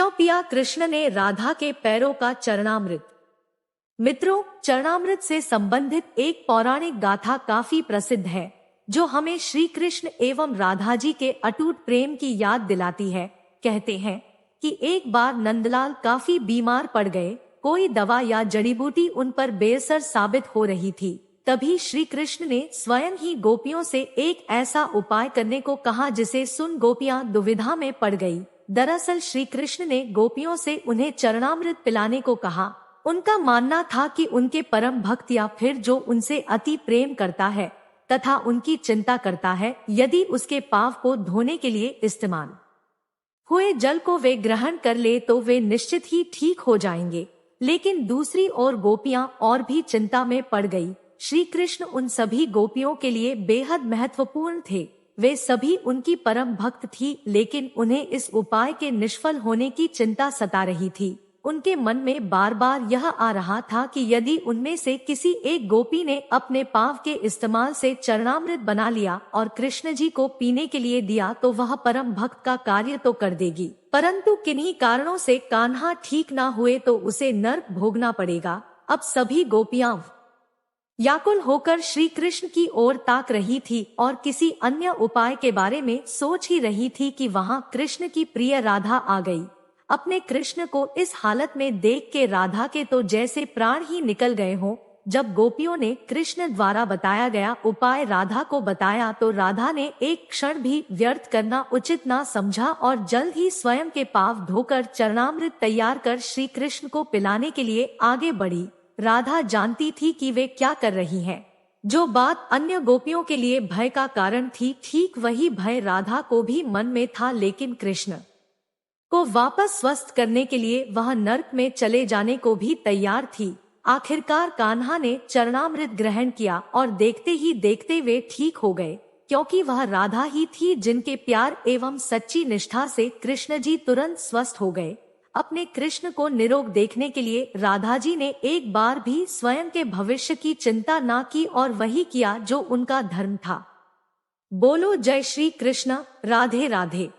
क्यों पिया कृष्ण ने राधा के पैरों का चरणामृत। मित्रों, चरणामृत से संबंधित एक पौराणिक गाथा काफी प्रसिद्ध है, जो हमें श्री कृष्ण एवं राधा जी के अटूट प्रेम की याद दिलाती है। कहते हैं कि एक बार नंदलाल काफी बीमार पड़ गए। कोई दवा या जड़ी बूटी उन पर बेअसर साबित हो रही थी। तभी श्री कृष्ण ने स्वयं ही गोपियों से एक ऐसा उपाय करने को कहा जिसे सुन गोपियां दुविधा में पड़ गई। दरअसल श्री कृष्ण ने गोपियों से उन्हें चरणामृत पिलाने को कहा। उनका मानना था कि उनके परम भक्त या फिर जो उनसे अति प्रेम करता है तथा उनकी चिंता करता है, यदि उसके पाप को धोने के लिए इस्तेमाल हुए जल को वे ग्रहण कर ले तो वे निश्चित ही ठीक हो जाएंगे। लेकिन दूसरी ओर गोपियां और भी चिंता में पड़ गई। श्री कृष्ण उन सभी गोपियों के लिए बेहद महत्वपूर्ण थे। वे सभी उनकी परम भक्त थी, लेकिन उन्हें इस उपाय के निष्फल होने की चिंता सता रही थी। उनके मन में बार बार यह आ रहा था कि यदि उनमें से किसी एक गोपी ने अपने पाव के इस्तेमाल से चरणामृत बना लिया और कृष्ण जी को पीने के लिए दिया तो वह परम भक्त का कार्य तो कर देगी, परंतु किन्हीं कारणों से कान्हा ठीक ना हुए तो उसे नर्क भोगना पड़ेगा। अब सभी गोपियां व्याकुल होकर श्री कृष्ण की ओर ताक रही थी और किसी अन्य उपाय के बारे में सोच ही रही थी कि वहां कृष्ण की प्रिय राधा आ गई। अपने कृष्ण को इस हालत में देख के राधा के तो जैसे प्राण ही निकल गए हों। जब गोपियों ने कृष्ण द्वारा बताया गया उपाय राधा को बताया तो राधा ने एक क्षण भी व्यर्थ करना उचित ना समझा और जल्द ही स्वयं के पांव धोकर चरणामृत तैयार कर श्री कृष्ण को पिलाने के लिए आगे बढ़ी। राधा जानती थी कि वे क्या कर रही हैं। जो बात अन्य गोपियों के लिए भय का कारण थी, ठीक वही भय राधा को भी मन में था, लेकिन कृष्ण को वापस स्वस्थ करने के लिए वह नर्क में चले जाने को भी तैयार थी। आखिरकार कान्हा ने चरणामृत ग्रहण किया और देखते ही देखते वे ठीक हो गए, क्योंकि वह राधा ही थी जिनके प्यार एवं सच्ची निष्ठा से कृष्ण जी तुरंत स्वस्थ हो गए। अपने कृष्ण को निरोग देखने के लिए राधा जी ने एक बार भी स्वयं के भविष्य की चिंता ना की और वही किया जो उनका धर्म था। बोलो जय श्री कृष्ण। राधे राधे।